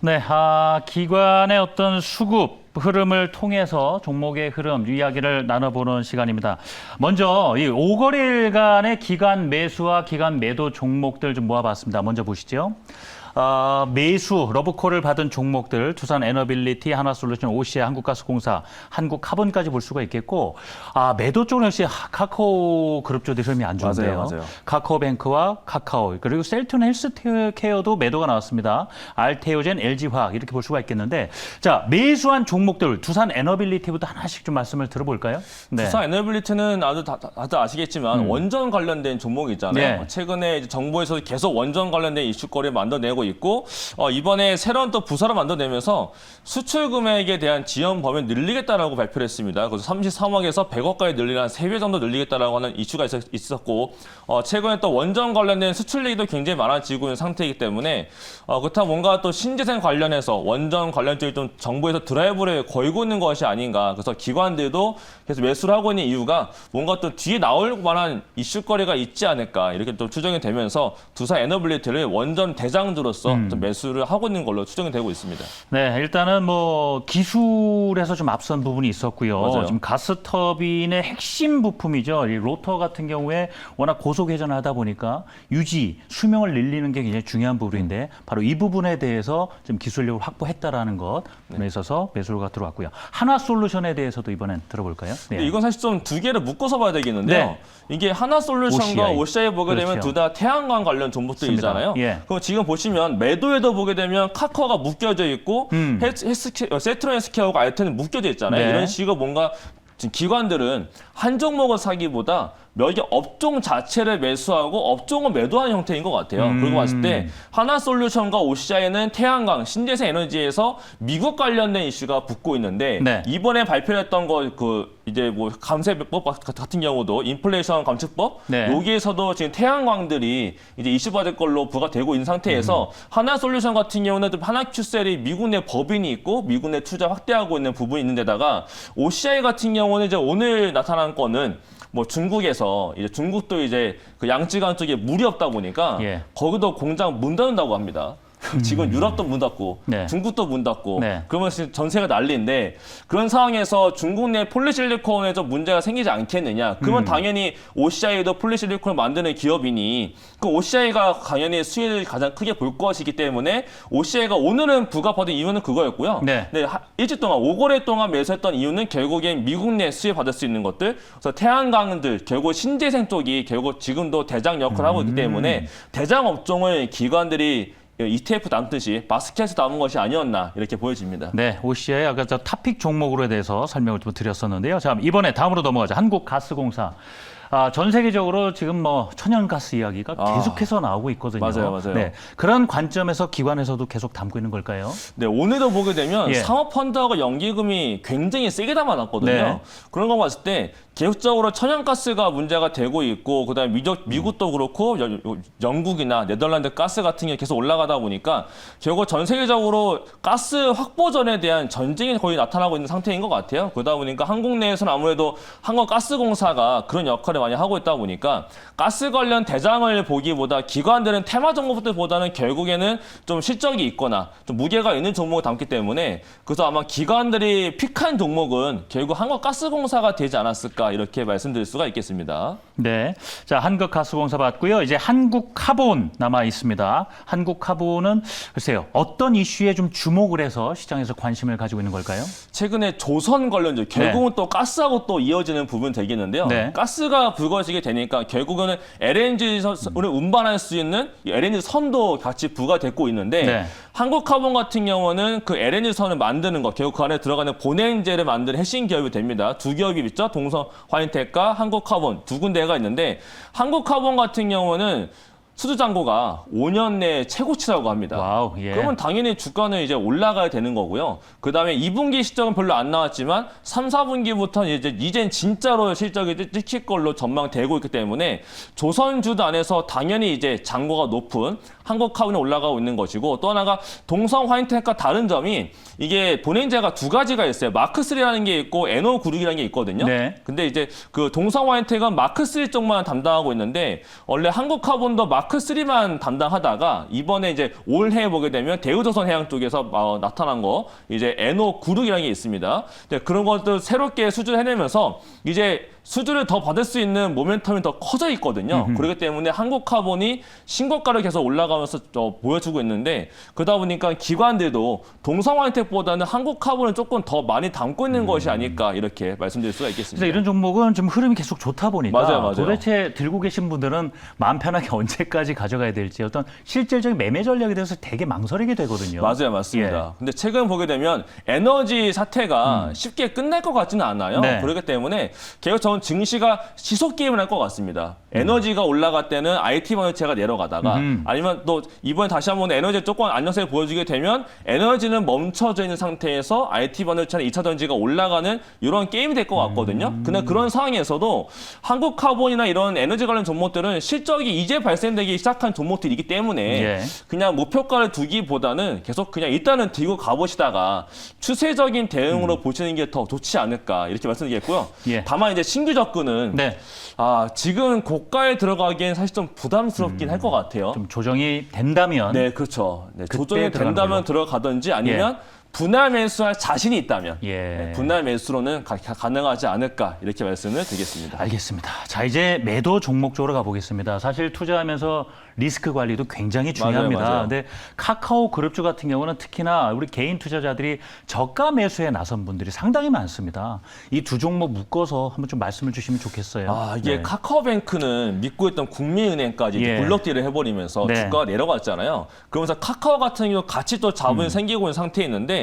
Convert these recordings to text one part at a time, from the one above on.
네, 기관의 어떤 수급 흐름을 통해서 종목의 흐름 이야기를 나눠보는 시간입니다. 먼저 이 5거래일간의 기관 매수와 기관 매도 종목들 좀 모아봤습니다. 먼저 보시죠. 매수, 러브콜을 받은 종목들, 두산 에너빌리티, 하나솔루션, OCI, 한국가스공사, 한국카본까지 볼 수가 있겠고, 매도 쪽은 역시 카카오 그룹 쪽 흐름이 안 좋은데요. 맞아요. 카카오뱅크와 카카오, 그리고 셀트리온 헬스케어도 매도가 나왔습니다. 알테오젠, LG화학 이렇게 볼 수가 있겠는데, 자, 매수한 종목들, 두산 에너빌리티부터 하나씩 좀 말씀을 들어볼까요? 네. 두산 에너빌리티는 다들 아시겠지만 원전 관련된 종목이 있잖아요. 네. 최근에 이제 정부에서 계속 원전 관련된 이슈거리를 만들어내고 있고 이번에 새로운 또 부서를 만들어내면서 수출 금액에 대한 지원 범위를 늘리겠다라고 발표를 했습니다. 그래서 33억에서 100억까지 늘리는 한 3배 정도 늘리겠다라고 하는 이슈가 있었고 최근에 또 원전 관련된 수출 얘기도 굉장히 많아지고 있는 상태이기 때문에 그렇다면 뭔가 또 신재생 관련해서 원전 관련 쪽이 좀 정부에서 드라이브를 걸고 있는 것이 아닌가. 그래서 기관들도 계속 매수를 하고 있는 이유가 뭔가 또 뒤에 나올 만한 이슈거리가 있지 않을까 이렇게 또 추정이 되면서 두산 에너빌리티를 원전 대장주로서 좀 매수를 하고 있는 걸로 추정이 되고 있습니다. 네, 일단은 뭐 기술에서 좀 앞선 부분이 있었고요. 맞아요. 지금 가스터빈의 핵심 부품이죠. 이 로터 같은 경우에 워낙 고속 회전을 하다 보니까 유지, 수명을 늘리는 게 굉장히 중요한 부분인데 바로 이 부분에 대해서 좀 기술력을 확보했다라는 것에 있어서 매수가 들어왔고요. 하나솔루션에 대해서도 이번엔 들어볼까요? 네. 이건 사실 좀 두 개를 묶어서 봐야 되겠는데요. 네. 이게 하나솔루션과 OCI 보게 되면 그렇죠. 둘 다 태양광 관련 종목들이잖아요. 예. 그럼 지금 보시면 매도에도 보게 되면 카카오가 묶여져 있고 세트론 헬스케어하고 알테는 묶여져 있잖아요. 네. 이런 식으로 뭔가 지금 기관들은 한 종목을 사기보다 몇 개 업종 자체를 매수하고 업종을 매도하는 형태인 것 같아요. 그리고 봤을 때 하나솔루션과 OCI는 태양광, 신재생 에너지에서 미국 관련된 이슈가 붙고 있는데 네. 이번에 발표했던 거 이제 뭐 감세법 같은 경우도 인플레이션 감축법 네. 여기에서도 지금 태양광들이 이제 이슈 받을 걸로 부과되고 있는 상태에서 하나솔루션 같은 경우는 하나큐셀이 미국 내 법인이 있고 미국 내 투자 확대하고 있는 부분이 있는 데다가 OCI 같은 경우는 이제 오늘 나타난 건은 뭐 중국에서 이제 중국도 이제 그 양쯔강 쪽에 물이 없다 보니까 예. 거기도 공장 문 닫는다고 합니다. 지금 유럽도 문 닫고 네. 중국도 문 닫고 네. 그러면 전세가 난리인데 그런 상황에서 중국 내 폴리실리콘에 좀 문제가 생기지 않겠느냐. 그러면 당연히 OCI도 폴리실리콘을 만드는 기업이니 그 OCI가 당연히 수혜를 가장 크게 볼 것이기 때문에 OCI가 오늘은 부과받은 이유는 그거였고요. 네. 일주일 동안 5거래 동안 매수했던 이유는 결국엔 미국 내 수혜 받을 수 있는 것들. 그래서 태양광들 결국 신재생 쪽이 결국 지금도 대장 역할을 하고 있기 때문에 대장 업종을 기관들이 ETF 담듯이 바스켓에 담은 것이 아니었나 이렇게 보여집니다. 네, OCI 아까 저 탑픽 종목으로 대해서 설명을 좀 드렸었는데요. 자, 이번에 다음으로 넘어가죠. 한국가스공사. 전 세계적으로 지금 뭐 천연가스 이야기가 계속해서 나오고 있거든요. 맞아요. 네, 그런 관점에서 기관에서도 계속 담고 있는 걸까요? 네, 오늘도 보게 되면 예. 상업펀드하고 연기금이 굉장히 세게 담아놨거든요. 네. 그런 거 봤을 때 계속적으로 천연가스가 문제가 되고 있고 그다음에 미국도 그렇고 영국이나 네덜란드 가스 같은 게 계속 올라가다 보니까 결국 전 세계적으로 가스 확보전에 대한 전쟁이 거의 나타나고 있는 상태인 것 같아요. 그러다 보니까 한국 내에서는 아무래도 한국가스공사가 그런 역할을 많이 하고 있다 보니까 가스 관련 대장을 보기보다 기관들은 테마 종목들보다는 결국에는 좀 실적이 있거나 좀 무게가 있는 종목을 담기 때문에 그래서 아마 기관들이 픽한 종목은 결국 한국가스공사가 되지 않았을까 이렇게 말씀드릴 수가 있겠습니다. 네, 자 한국가스공사 봤고요. 이제 한국카본 남아 있습니다. 한국카본은 글쎄요 어떤 이슈에 좀 주목을 해서 시장에서 관심을 가지고 있는 걸까요? 최근에 조선 관련주 결국은 또 가스하고 또 이어지는 부분 되겠는데요. 네. 가스가 불거지게 되니까 결국에는 LNG를 운반할 수 있는 LNG 선도 같이 부과되고 있는데 네. 한국카본 같은 경우는 그 LNG 선을 만드는 것, 결국 그 안에 들어가는 본행제를 만드는 핵심 기업이 됩니다. 두 기업이 있죠. 동성 화인텍과 한국카본 두 군데가 있는데 한국카본 같은 경우는 수주잔고가 5년 내 최고치라고 합니다. 와우, 예. 그러면 당연히 주가는 이제 올라가야 되는 거고요. 그 다음에 2분기 실적은 별로 안 나왔지만 3, 4분기부터는 이젠 진짜로 실적이 찍힐 걸로 전망되고 있기 때문에 조선주도 안에서 당연히 이제 잔고가 높은 한국카본이 올라가고 있는 것이고 또 하나가 동성 화이트텍과 다른 점이 이게 본행제가 두 가지가 있어요. 마크3라는 게 있고 NO96이라는 게 있거든요. 네. 근데 이제 그 동성 화이트텍은 마크3 쪽만 담당하고 있는데 원래 한국카본도 마크3만 담당하다가 이번에 이제 올해 보게 되면 대우조선 해양 쪽에서 나타난 거 이제 NO96이라는 게 있습니다. 그런 것들 새롭게 수주를 해내면서 이제 수주를 더 받을 수 있는 모멘텀이 더 커져 있거든요. 그렇기 때문에 한국카본이 신고가를 계속 올라가면서 보여주고 있는데 그러다 보니까 기관들도 동성 화이텍보다는 한국카본을 조금 더 많이 담고 있는 것이 아닐까 이렇게 말씀드릴 수가 있겠습니다. 그래서 이런 종목은 좀 흐름이 계속 좋다 보니까 맞아요. 도대체 들고 계신 분들은 마음 편하게 언제까지 가져가야 될지 어떤 실질적인 매매 전략에 대해서 되게 망설이게 되거든요. 맞아요, 맞습니다. 근데 최근 보게 되면 에너지 사태가 쉽게 끝날 것 같지는 않아요. 네. 그렇기 때문에 계속 저는 증시가 시속 게임을 할 것 같습니다. 에너지가 올라갈 때는 IT 반도체가 내려가다가 아니면 또 이번에 다시 한번 에너지 조금 안정세를 보여주게 되면 에너지는 멈춰져 있는 상태에서 IT 반도체나 2차 전지가 올라가는 이런 게임이 될 것 같거든요. 근데 그런 상황에서도 한국카본이나 이런 에너지 관련 종목들은 실적이 이제 발생되기 시작한 종목들이기 때문에 예. 그냥 목표가를 두기보다는 계속 그냥 일단은 들고 가보시다가 추세적인 대응으로 보시는 게 더 좋지 않을까 이렇게 말씀드리겠고요. 예. 다만 이제 신규 접근은 네. 지금 고가에 들어가기엔 사실 좀 부담스럽긴 할 것 같아요. 좀 조정이 된다면 네, 그렇죠. 네, 그때 조정이 들어가는 된다면 걸로. 들어가든지 아니면 분할 매수할 자신이 있다면 예. 분할 매수로는 가능하지 않을까 이렇게 말씀을 드리겠습니다. 알겠습니다. 자, 이제 매도 종목 쪽으로 가보겠습니다. 사실 투자하면서 리스크 관리도 굉장히 중요합니다. 맞아요. 근데 카카오 그룹주 같은 경우는 특히나 우리 개인 투자자들이 저가 매수에 나선 분들이 상당히 많습니다. 이 두 종목 묶어서 한번 좀 말씀을 주시면 좋겠어요. 이게 네. 카카오뱅크는 믿고 있던 국민은행까지 이제 예. 블록딜을 해버리면서 네. 주가가 내려갔잖아요. 그러면서 카카오 같은 경우 같이 또 자본이 생기고 있는 상태에 있는데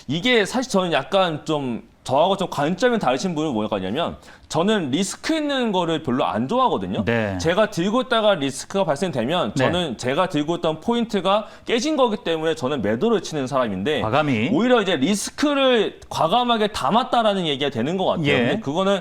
이게 사실 저는 약간 좀 저하고 좀 관점이 다르신 분은 뭐냐면 저는 리스크 있는 거를 별로 안 좋아하거든요. 네. 제가 들고 있다가 리스크가 발생되면 네. 저는 제가 들고 있던 포인트가 깨진 거기 때문에 저는 매도를 치는 사람인데 과감히. 오히려 이제 리스크를 과감하게 담았다라는 얘기가 되는 것 같아요. 예. 근데 그거는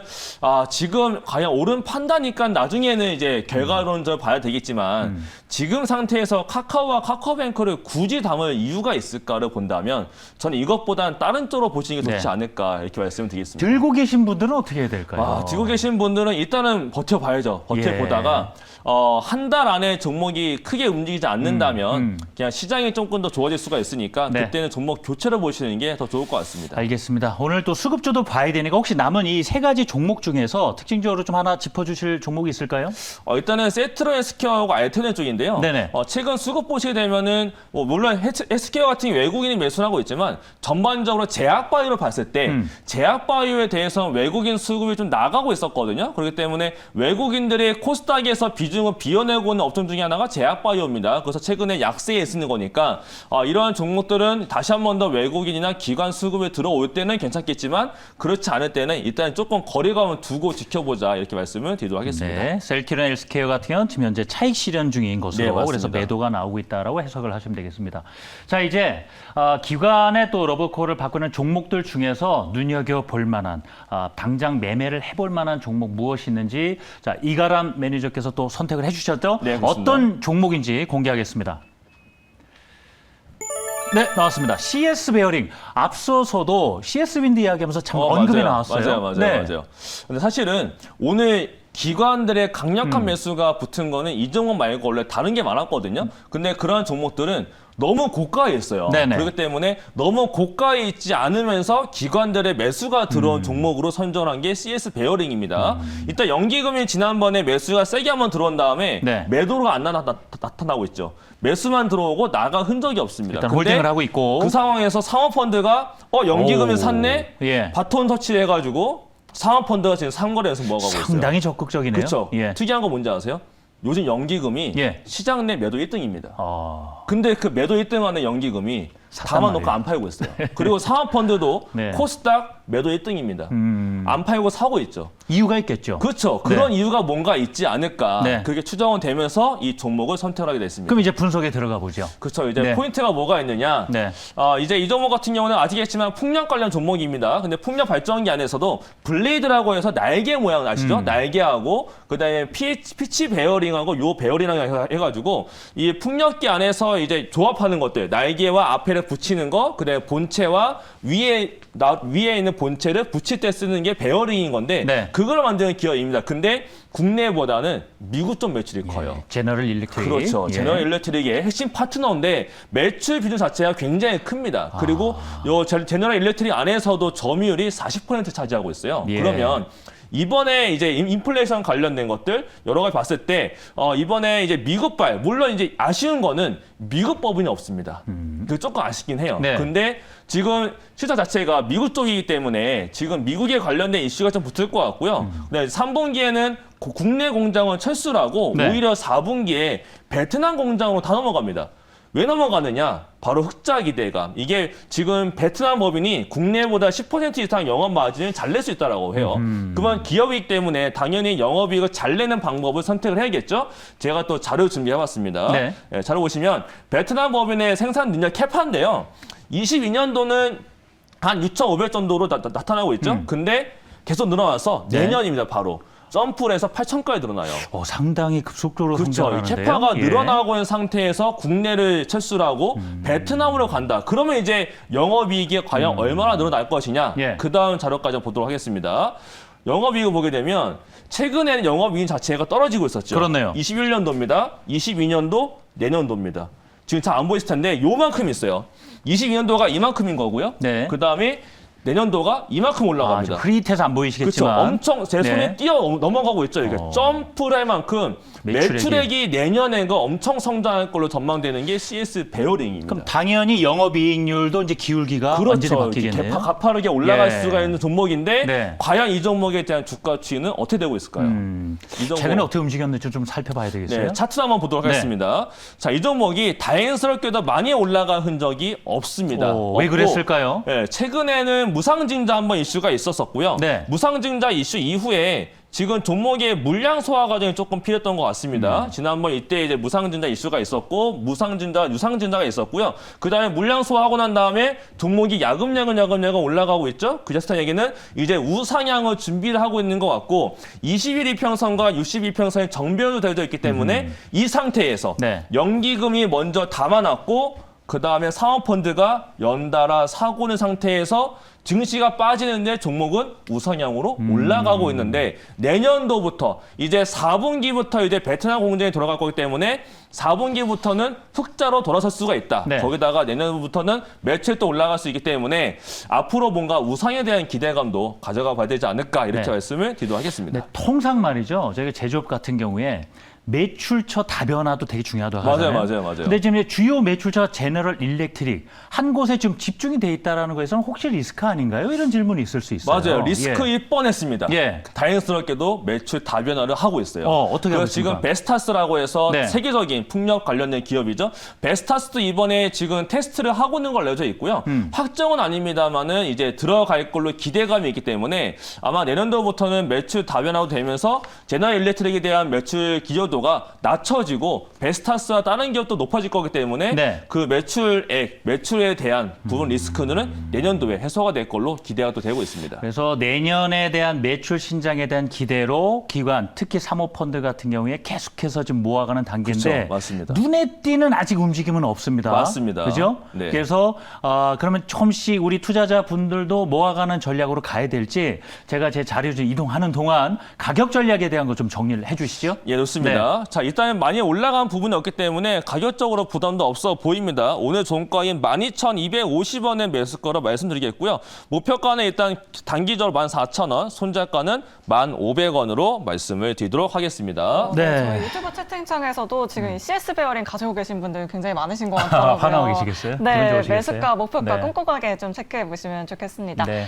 지금 과연 옳은 판단이니까 나중에는 이제 결과론적으로 봐야 되겠지만 지금 상태에서 카카오와 카카오뱅크를 굳이 담을 이유가 있을까를 본다면 저는 이것보다는 다른 쪽으로 보시는 게 좋지 네. 않을까 이렇게 말씀드리겠습니다. 들고 계신 분들은 어떻게 해야 될까요? 들고 계신 분들은 일단은 버텨봐야죠. 버텨보다가 한 달 안에 종목이 크게 움직이지 않는다면 그냥 시장이 조금 더 좋아질 수가 있으니까 네. 그때는 종목 교체를 보시는 게 더 좋을 것 같습니다. 알겠습니다. 오늘 또 수급주도 봐야 되니까 혹시 남은 이 세 가지 종목 중에서 특징적으로 좀 하나 짚어주실 종목이 있을까요? 일단은 세트로 헬스케어하고 알테네 쪽인데요. 네네. 최근 수급 보시게 되면은 물론 헬스케어 같은 외국인이 매수하고 있지만 전반적으로 제약바이오를 봤을 때 제약바이오에 대해서 외국인 수급이 좀 나가고 있었거든요. 그렇기 때문에 외국인들의 코스닥에서 비중을 비워내고 있는 업종 중에 하나가 제약바이오입니다. 그래서 최근에 약세에 쓰는 거니까 이러한 종목들은 다시 한 번 더 외국인이나 기관 수급에 들어올 때는 괜찮겠지만 그렇지 않을 때는 일단 조금 거리감을 두고 지켜보자 이렇게 말씀을 드리도록 하겠습니다. 네, 셀티론 헬스케어 같은 경우는 지금 현재 차익 실현 중인 것으로 네, 맞습니다. 그래서 매도가 나오고 있다라고 해석을 하시면 되겠습니다. 자, 이제 기관의 또 러브콜을 바꾸는 종목들 중에서 눈여겨볼 만한 당장 매매를 해볼 만한 종목 무엇이 있는지 자, 이가람 매니저께서 또 선택을 해주셨죠? 네, 그렇습니다. 어떤 종목인지 공개하겠습니다. 네, 나왔습니다. CS 베어링. 앞서서도 CS 윈드 이야기하면서 참 언급이 맞아요. 나왔어요. 맞아요. 네. 맞아요. 근데 사실은 오늘 기관들의 강력한 매수가 붙은 거는 이 종목 말고 원래 다른 게 많았거든요. 근데 그러한 종목들은 너무 고가에 있어요. 네네. 그렇기 때문에 너무 고가에 있지 않으면서 기관들의 매수가 들어온 종목으로 선정한 게 CS 베어링입니다. 일단 연기금이 지난번에 매수가 세게 한번 들어온 다음에 네. 매도가 안 나타나고 있죠. 매수만 들어오고 나간 흔적이 없습니다. 일단 근데 홀딩을 하고 있고. 그 상황에서 상업펀드가 연기금이 오. 샀네? 예. 바톤 터치해가지고 상업펀드가 지금 3거래 연속 먹어가고 있어요. 상당히 적극적이네요. 그렇죠. 예. 특이한 거 뭔지 아세요? 요즘 연기금이 예. 시장 내 매도 1등입니다. 어, 근데 그 매도 1등 하는 연기금이 담아놓고 안 팔고 있어요. 그리고 사모펀드도 네. 코스닥 매도 1등입니다. 안 팔고 사고 있죠. 이유가 있겠죠. 그렇죠. 그런 이유가 뭔가 있지 않을까. 네. 그게 추정은 되면서 이 종목을 선택하게 됐습니다. 그럼 이제 분석에 들어가 보죠. 그렇죠. 이제 네. 포인트가 뭐가 있느냐. 네. 이제 이 종목 같은 경우는 아시겠지만 풍력 관련 종목입니다. 근데 풍력 발전기 안에서도 블레이드라고 해서 날개 모양 아시죠? 날개하고 그다음에 피치 베어링하고 요 베어링하고 해가지고 이 풍력기 안에서 이제 조합하는 것들 날개와 앞에를 붙이는 거, 그다음에 본체와 위에 있는 본체를 붙일 때 쓰는 게 베어링인 건데 네. 그걸 만드는 기업입니다. 근데 국내보다는 미국 쪽 매출이 커요. 제너럴 일렉트릭. 그렇죠. 예. 제너럴 일렉트릭의 핵심 파트너인데 매출 비중 자체가 굉장히 큽니다. 그리고 요 제너럴 일렉트릭 안에서도 점유율이 40% 차지하고 있어요. 예. 그러면 이번에 이제 인플레이션 관련된 것들 여러 가지 봤을 때 이번에 이제 미국발 물론 이제 아쉬운 거는 미국 법인이 없습니다. 그 조금 아쉽긴 해요. 네. 근데 지금 시장 자체가 미국 쪽이기 때문에 지금 미국에 관련된 이슈가 좀 붙을 것 같고요. 네, 3분기에는 국내 공장은 철수라고 네. 오히려 4분기에 베트남 공장으로 다 넘어갑니다. 왜 넘어가느냐? 바로 흑자 기대감. 이게 지금 베트남 법인이 국내보다 10% 이상 영업 마진을 잘 낼 수 있다고 해요. 그러면 기업이기 때문에 당연히 영업이익을 잘 내는 방법을 선택을 해야겠죠? 제가 또 자료 준비해봤습니다. 네. 네, 자료 보시면 베트남 법인의 생산 능력 캐파인데요. 22년도는 한 6,500 정도로 나타나고 있죠? 근데 계속 늘어나서 네. 내년입니다, 바로. 점프를 해서 8,000까지 늘어나요. 상당히 급속도로 그렇죠. 이 성장하는데요. 캐파가 예. 늘어나고 있는 상태에서 국내를 철수하고 베트남으로 간다. 그러면 이제 영업이익이 과연 얼마나 늘어날 것이냐. 예. 그 다음 자료까지 보도록 하겠습니다. 영업이익을 보게 되면 최근에는 영업이익 자체가 떨어지고 있었죠. 그렇네요. 21년도입니다. 22년도, 내년도입니다. 지금 잘 안 보이실 텐데 요만큼 있어요. 22년도가 이만큼인 거고요. 네. 그 다음에 내년도가 이만큼 올라갑니다. 흐릿해서 안 그렇죠. 보이시겠지만. 엄청 제 손에 네. 뛰어 넘어가고 있죠. 이게 점프를 할 만큼 매출액이 내년에가 엄청 성장할 걸로 전망되는 게 CS 베어링입니다. 그럼 당연히 영업이익률도 이제 기울기가 완전히 그렇죠. 바뀌겠네요. 가파르게 올라갈 예. 수가 있는 종목인데 네. 과연 이 종목에 대한 주가 추이는 어떻게 되고 있을까요? 이 종목. 최근에 어떻게 움직였는지 좀 살펴봐야 되겠어요. 네, 차트 한번 보도록 네. 하겠습니다. 자, 이 종목이 다행스럽게도 많이 올라간 흔적이 없습니다. 왜 없고, 그랬을까요? 네, 최근에는 무상증자 한번 이슈가 있었었고요. 네. 무상증자 이슈 이후에 지금 종목의 물량 소화 과정이 조금 필요했던 것 같습니다. 지난번 이때 이제 무상증자 이슈가 있었고, 무상증자, 유상증자가 있었고요. 그 다음에 물량 소화하고 난 다음에 종목이 야금야금 올라가고 있죠. 그 자스탄 얘기는 이제 우상향을 준비를 하고 있는 것 같고, 21 이평선과 60 이평선이 정변으로 되어져 있기 때문에 이 상태에서 네. 연기금이 먼저 담아놨고, 그 다음에 사모펀드가 연달아 사고는 상태에서 증시가 빠지는데 종목은 우상향으로 올라가고 있는데 내년도부터 이제 4분기부터 이제 베트남 공장에 돌아갈 거기 때문에 4분기부터는 흑자로 돌아설 수가 있다. 네. 거기다가 내년부터는 매출도 올라갈 수 있기 때문에 앞으로 뭔가 우상에 대한 기대감도 가져가 봐야 되지 않을까 이렇게 네. 말씀을 드리도록 하겠습니다. 네, 통상 말이죠. 저희가 제조업 같은 경우에 매출처 다변화도 되게 중요하다고 하잖아요. 맞아요. 근데 지금 이제 주요 매출처 제너럴 일렉트릭 한 곳에 지금 집중이 돼 있다라는 거에서는 혹시 리스크 아닌가요? 이런 질문이 있을 수 있어요. 맞아요. 리스크일 뻔했습니다. 예. 다행스럽게도 매출 다변화를 하고 있어요. 어떻게 하고 그래서 지금 있습니까? 베스타스라고 해서 네. 세계적인 풍력 관련된 기업이죠. 베스타스도 이번에 지금 테스트를 하고 있는 걸 내져 있고요. 확정은 아닙니다만은 이제 들어갈 걸로 기대감이 있기 때문에 아마 내년도부터는 매출 다변화도 되면서 제너럴 일렉트릭에 대한 매출 기여도가 낮춰지고 베스타스와 다른 기업도 높아질 거기 때문에 네. 그 매출에 대한 부분 리스크는 내년도에 해소가 될 걸로 기대가 또 되고 있습니다. 그래서 내년에 대한 매출 신장에 대한 기대로 기관, 특히 사모펀드 같은 경우에 계속해서 좀 모아가는 단계인데 그렇죠. 맞습니다. 눈에 띄는 아직 움직임은 없습니다. 맞습니다. 그죠? 네. 그래서 그러면 조금씩 우리 투자자분들도 모아가는 전략으로 가야 될지 제가 제 자료 좀 이동하는 동안 가격 전략에 대한 거 좀 정리를 해 주시죠. 예, 좋습니다. 자, 일단 많이 올라간 부분이 없기 때문에 가격적으로 부담도 없어 보입니다. 오늘 종가인 12,250원에 매수가로 말씀드리겠고요. 목표가는 일단 단기적으로 14,000원, 손절가는 1,500원으로 말씀을 드리도록 하겠습니다. 네. 저희 유튜브 채팅창에서도 지금 이 CS 베어링 가지고 계신 분들 굉장히 많으신 것 같더라고요. 화나고 계시겠어요? 기분 네, 좋으시겠어요? 매수가, 목표가 네. 꼼꼼하게 좀 체크해 보시면 좋겠습니다. 네.